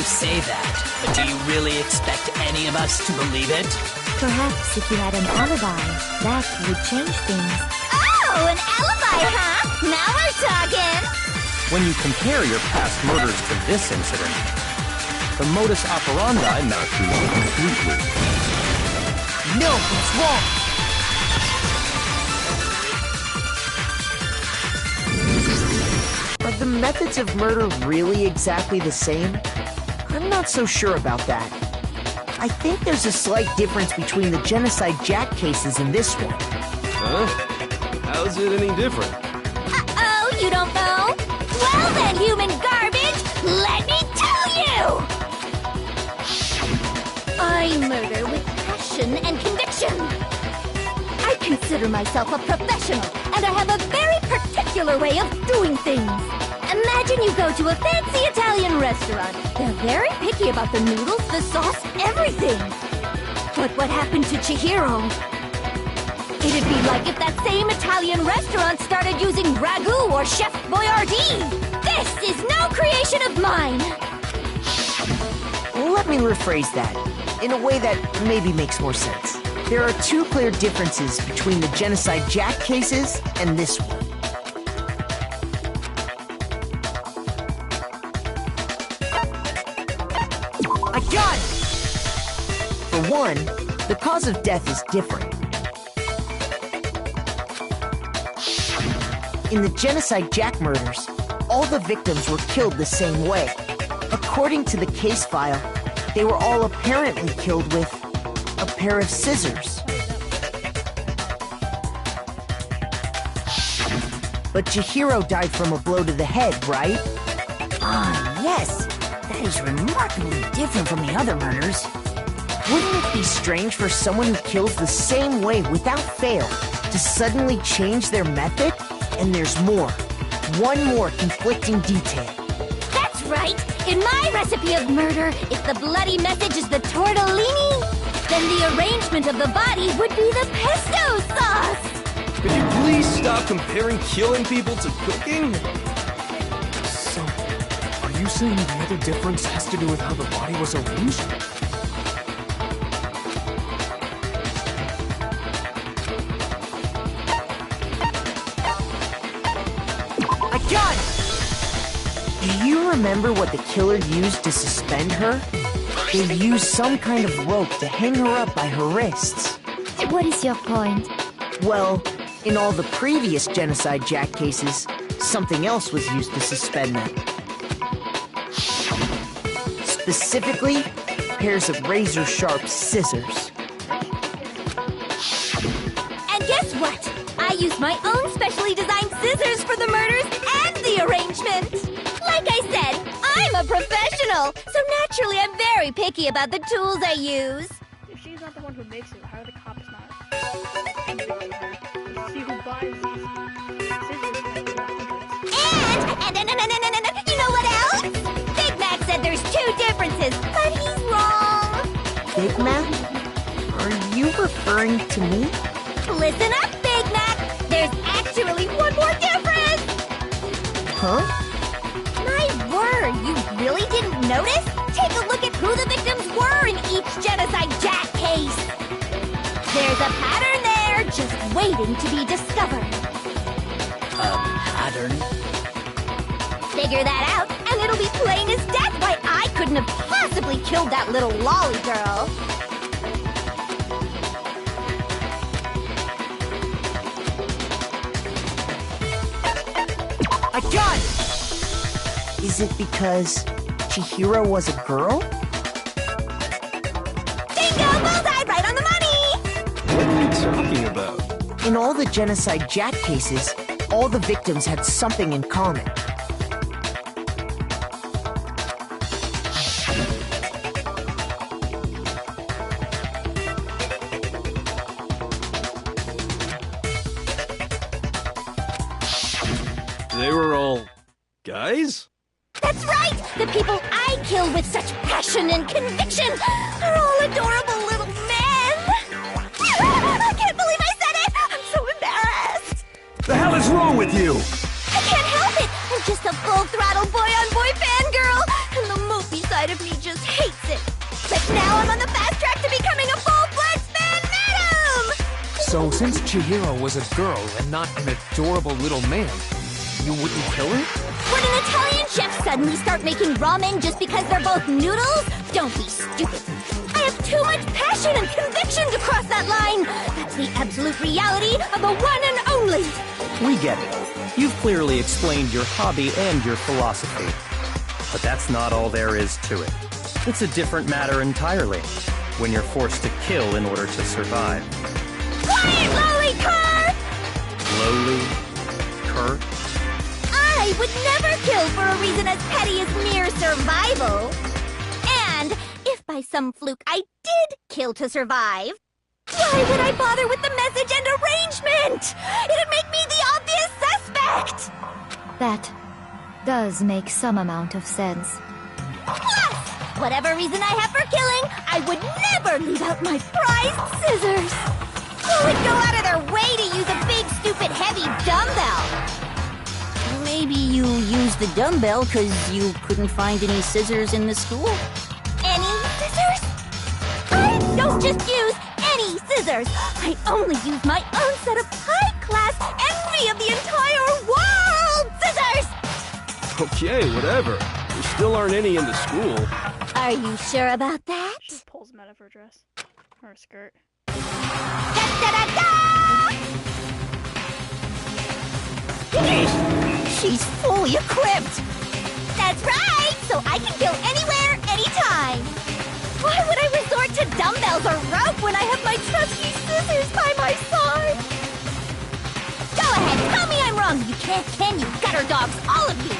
You say that, but do you really expect any of us to believe it? Perhaps if you had an alibi, that would change things. Oh, an alibi, huh? Now we're talking! When you compare your past murders to this incident, the modus operandi matches completely. No, what's wrong? Are the methods of murder really exactly the same? I'm not so sure about that. I think there's a slight difference between the Genocide Jack cases and this one. Huh? How's it any different? Uh-oh, you don't know? Well then, human garbage, let me tell you! I murder with passion and conviction. I consider myself a professional, and I have a very particular way of doing things. Imagine you go to a fancy Italian restaurant. They're very picky about the noodles, the sauce, everything. But what happened to Chihiro? It'd be like if that same Italian restaurant started using ragu or Chef Boyardee. This is no creation of mine. Let me rephrase that, in a way that maybe makes more sense. There are two clear differences between the Genocide Jack cases and this one. I got it! For one, the cause of death is different. In the Genocide Jack murders, all the victims were killed the same way. According to the case file, they were all apparently killed with a pair of scissors. But Chihiro died from a blow to the head, right? Ah, yes. That is remarkably different from the other murders. Wouldn't it be strange for someone who kills the same way without fail to suddenly change their method? And there's more. One more conflicting detail. That's right! In my recipe of murder, if the bloody message is the tortellini, then the arrangement of the body would be the pesto sauce! Could you please stop comparing killing people to cooking? So, are you saying the other difference has to do with how the body was arranged? I got it! Do you remember what the killer used to suspend her? They used some kind of rope to hang her up by her wrists. What is your point? Well, in all the previous Genocide Jack cases, something else was used to suspend them. Specifically, pairs of razor-sharp scissors. And guess what? I use my own specially designed scissors for the murders and the arrangement! Like I said, I'm a professional, so naturally I'm very picky about the tools I use. If she's not the one who makes it, how are the cops not? See who buys these scissors. And you know what else? Big Mac said there's two differences, but he's wrong. Big Mac? Are you referring to me? Listen up, Big Mac. There's actually one more difference. Huh? My word, you really didn't notice? Take a look at who the victims were in each Genocide Jack case. There's a pattern there, just waiting to be discovered. A pattern? Figure that out, and it'll be plain as death why I couldn't have possibly killed that little lolly girl. I got it! Is it because Chihiro was a girl? Bingo! Bullseye! Right on the money! What are you talking about? In all the Genocide Jack cases, all the victims had something in common. They were all guys? That's right! The people I kill with such passion and conviction are all adorable little men! I can't believe I said it! I'm so embarrassed! The hell is wrong with you? I can't help it! I'm just a full-throttle boy-on-boy fangirl! And the mopey side of me So, since Chihiro was a girl and not an adorable little man, you wouldn't kill her? Would an Italian chef suddenly start making ramen just because they're both noodles? Don't be stupid. I have too much passion and conviction to cross that line. That's the absolute reality of the one and only. We get it. You've clearly explained your hobby and your philosophy. But that's not all there is to it. It's a different matter entirely, when you're forced to kill in order to survive. Quiet, lowly cur! Lowly? Cur? I would never kill for a reason as petty as mere survival. And if by some fluke I did kill to survive, why would I bother with the message and arrangement? It'd make me the obvious suspect! That does make some amount of sense. Plus, whatever reason I have for killing, I would never leave out my prized scissors. Who would go out of their way to use a big, stupid, heavy dumbbell? Maybe you used the dumbbell because you couldn't find any scissors in the school? Any scissors? I don't just use any scissors. I only use my own set of high-class envy of the entire world scissors! Okay, whatever. There still aren't any in the school. Are you sure about that? She pulls them out of her dress. Or her skirt. Da-da-da-da! She's fully equipped! That's right! So I can kill anywhere, anytime! Why would I resort to dumbbells or rope when I have my trusty scissors by my side? Go ahead, tell me I'm wrong! You can't, can you? Gutter dogs, all of you!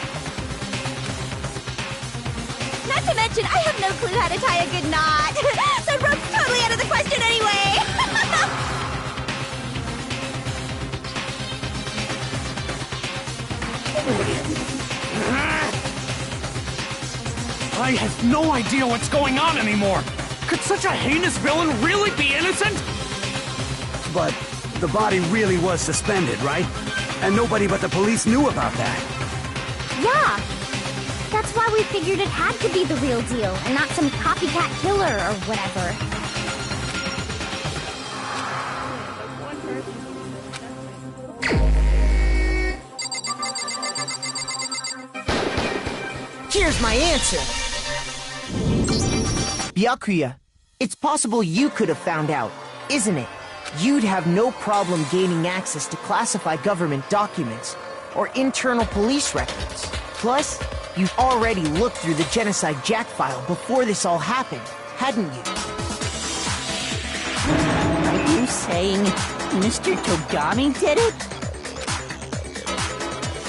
Not to mention, I have no clue how to tie a good knot! So rope's totally out of the question anyway! I have no idea what's going on anymore! Could such a heinous villain really be innocent? But the body really was suspended, right? And nobody but the police knew about that. Yeah! That's why we figured it had to be the real deal, and not some copycat killer or whatever. Here's my answer. Byakuya, it's possible you could have found out, isn't it? You'd have no problem gaining access to classified government documents or internal police records. Plus, you've already looked through the Genocide Jack file before this all happened, hadn't you? Are you saying Mr. Togami did it?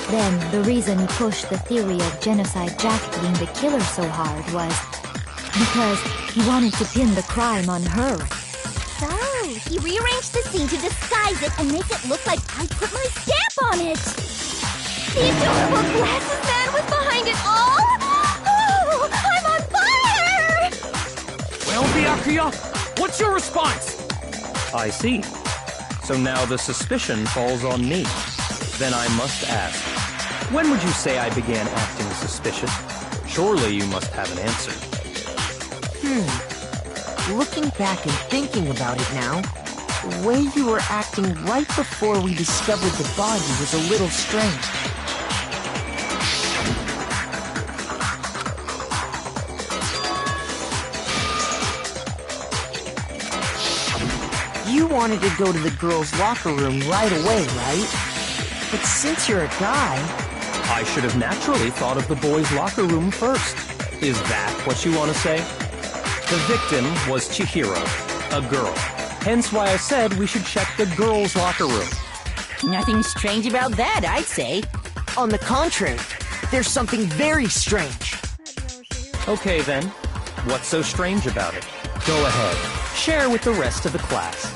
Then the reason he pushed the theory of Genocide Jack being the killer so hard was because he wanted to pin the crime on her. So, he rearranged the scene to disguise it and make it look like I put my stamp on it. The adorable glasses man was behind it all? Oh, I'm on fire! Well, Byakuya, what's your response? I see. So now the suspicion falls on me. Then I must ask, when would you say I began acting suspicious? Surely you must have an answer. Looking back and thinking about it now, the way you were acting right before we discovered the body was a little strange. You wanted to go to the girls' locker room right away, right? But since you're a guy... I should have naturally thought of the boys' locker room first. Is that what you want to say? The victim was Chihiro, a girl. Hence why I said we should check the girls' locker room. Nothing strange about that, I'd say. On the contrary, there's something very strange. Okay then, what's so strange about it? Go ahead, share with the rest of the class.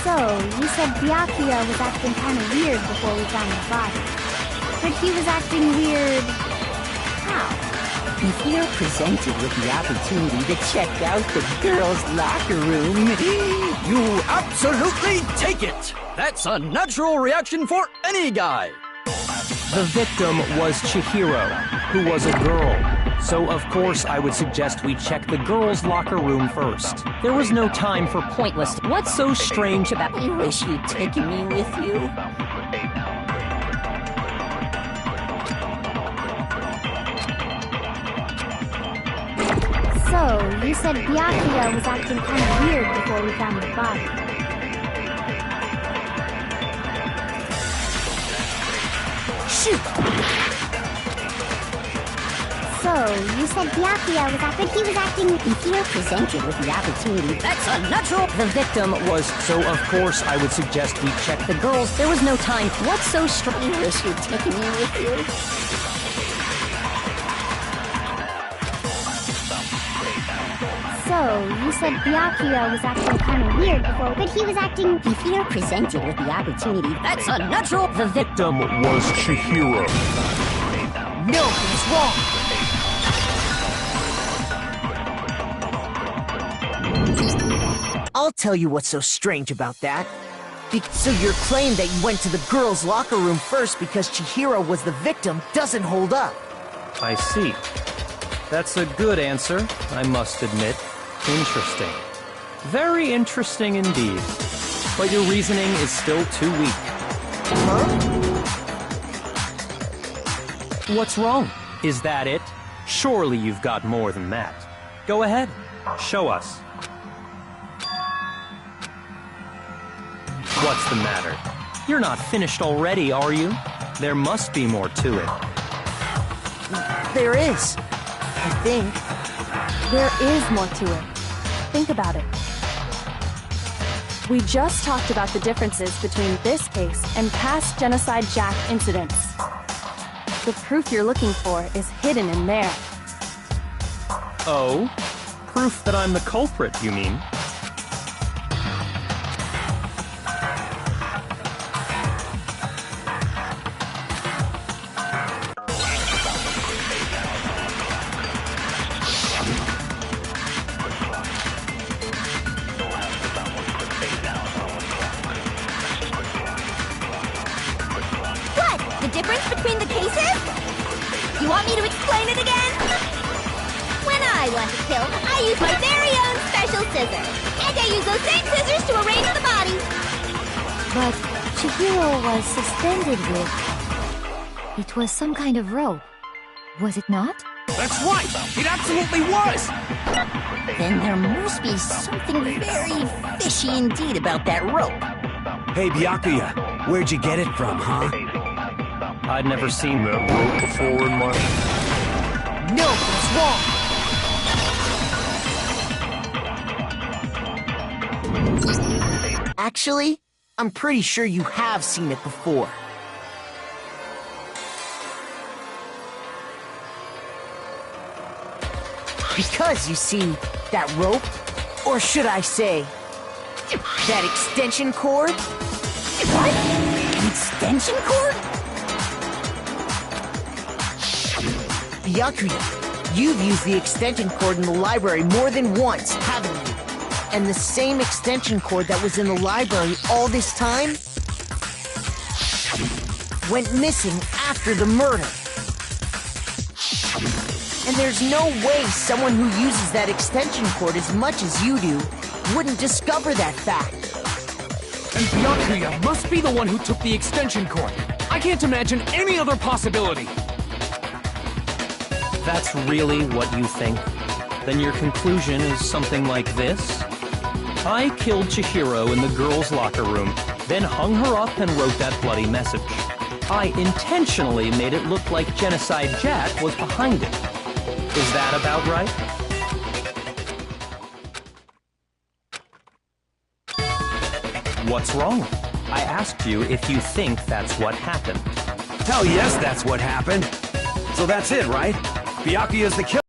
So, you said Byakuya was acting kind of weird before we found the body. But he was acting weird... how? If you're presented with the opportunity to check out the girls' locker room, You absolutely take it! That's a natural reaction for any guy! The victim was Chihiro, who was a girl. So, of course, I would suggest we check the girls' locker room first. There was no time for pointless. What's so strange about... I wish you'd taken me with you. So, you said Byakuya was acting kind of weird before we found the body. Shoot! So, you said Byakuya was acting, he was acting... If you're presented with the opportunity, That's a natural... The victim was... So, of course, I would suggest we check the girls. There was no time. What's so strange? I wish you'd taken me with you. So, you said Byakuya was acting kind of weird before, but he was acting... If you're presented with the opportunity, That's a natural... The victim was Chihiro. No, he's wrong! I'll tell you what's so strange about that. So your claim that you went to the girls' locker room first because Chihiro was the victim doesn't hold up. I see. That's a good answer, I must admit. Interesting. Very interesting indeed. But your reasoning is still too weak. Huh? What's wrong? Is that it? Surely you've got more than that. Go ahead. Show us. What's the matter? You're not finished already, are you? There must be more to it. There is. I think. There is more to it. Think about it. We just talked about the differences between this case and past Genocide Jack incidents. The proof you're looking for is hidden in there. Oh? Proof that I'm the culprit, you mean? What? The difference between the cases? You want me to explain it again? When I want to kill, I use my very own special scissors. And I use those same scissors to arrange the body. But Chihiro was suspended with... It was some kind of rope. Was it not? That's right! It absolutely was! then there must be something very fishy indeed about that rope. Hey, Byakuya, where'd you get it from, huh? I'd never seen that rope before in my... No, it's wrong! Actually, I'm pretty sure you have seen it before. Because, you see, that rope, or should I say, that extension cord? What? An extension cord? Byakuya, you've used the extension cord in the library more than once, haven't you? And the same extension cord that was in the library all this time went missing after the murder. And there's no way someone who uses that extension cord as much as you do wouldn't discover that fact. And Byakuya must be the one who took the extension cord. I can't imagine any other possibility. That's really what you think? Then your conclusion is something like this? I killed Chihiro in the girls' locker room, then hung her up and wrote that bloody message. I intentionally made it look like Genocide Jack was behind it. Is that about right? What's wrong? I asked you if you think that's what happened. Hell yes, that's what happened. So that's it, right? Byakuya's the killer.